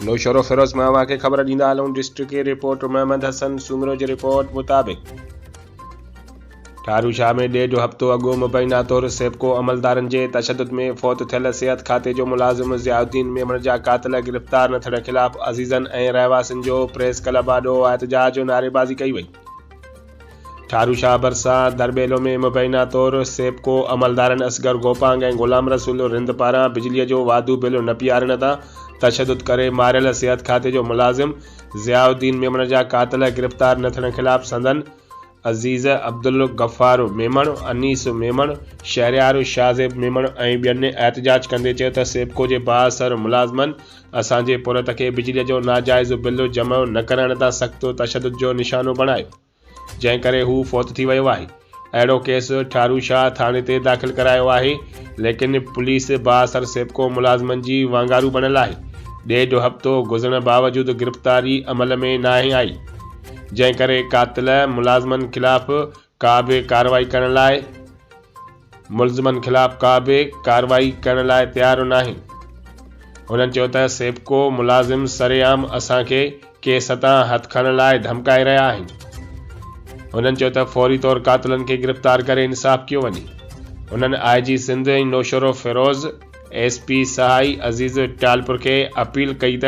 नौशरो फिरोज मावा के खबर ॾींदा हलूं। डिस्ट्रिक्ट के रिपोर्टर मोहम्मद हसन सूमरो जी रिपोर्ट मुताबिक़ ठारू शाह में 1.5 हफ़्तो अॻु मुबैना तौर सेबको अमलदारनि जे तशद्दुद में फ़ौत थियल सिहत खाते जो मुलाज़िम ज़ियाउद्दीन मेमण जा क़ातिल गिरफ़्तार न थियण ख़िलाफ़ अज़ीज़नि ऐं रहवासियुनि जो प्रेस क्लब आॾो एहतजाज नारेबाज़ी कई वई। ठारू शाह भरिसां दरबेलो में मुबैना तौर सेबको अमलदारनि असगर गोपांग ऐं गुलाम रसूल रिंद पारां बिजलीअ जो वादू बिल न पियारण तां तशद्दुद करे मारियल सिहत खाते जो मुलाज़िम ज़ियाउद्दीन मेमण जा क़ातिल गिरफ़्तार न थियण ख़िलाफ़ संदन अज़ीज़ अब्दुल गफ़ार मेमण, अनीस मेमण, शहरयार शाहज़ेब मेमण ऐं ॿियनि एहतजाज कंदे चयो त सेबको जे बाअसर मुलाज़िमनि असांजे पुरत खे बिजलीअ जो नाजाइज़ बिल जमा न करण तां सख़्त तशद्दुद जो निशानो बणायो, जंहिं करे हू फ़ौत थी वियो आहे। अहिड़ो केस ठारू शाह थाणे ते दाख़िल करायो आहे, लेकिन पुलिस बाअसर सेबको मुलाज़िमनि जी वांगारू बणियल आहे। 1.5 हफ़्तो गुज़रण बावजूदि गिरफ़्तारी अमल में नाहे आई, जंहिं करे क़ातिल मुलाज़िमनि ख़िलाफ़ का बि कार्रवाई करण लाइ तयारु नाहे। हुननि चयो त सेबको मुलाज़िम सरेआम असांखे केस तां हथ खणण लाइ धमकाए रहिया आहिनि। हुननि चयो त फौरी तौर क़ातिलनि खे गिरफ़्तार करे इंसाफ़ कयो वञे। हुननि IG सिंध नौशरो फिरोज़, SP सहाई अज़ीज़ टालपुर खे अपील कई त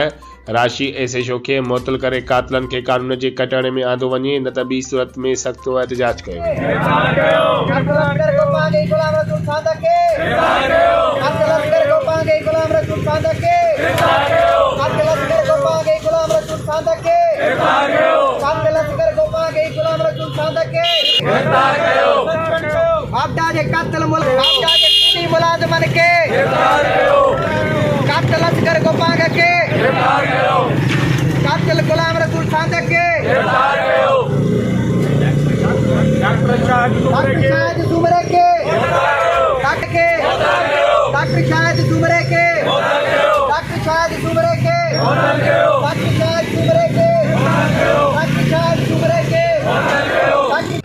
राशि SHO खे मुअत्तल करे क़ातिलनि खे कानून जे कटहरे में आंदो वञे, न त ॿी सूरत में सख़्त एहतजाज कयो। कातिल गुलाम रसूल सादक के डॉक्टर शाहिद जुमरे के डॉक्टर शाहिद जुमरे के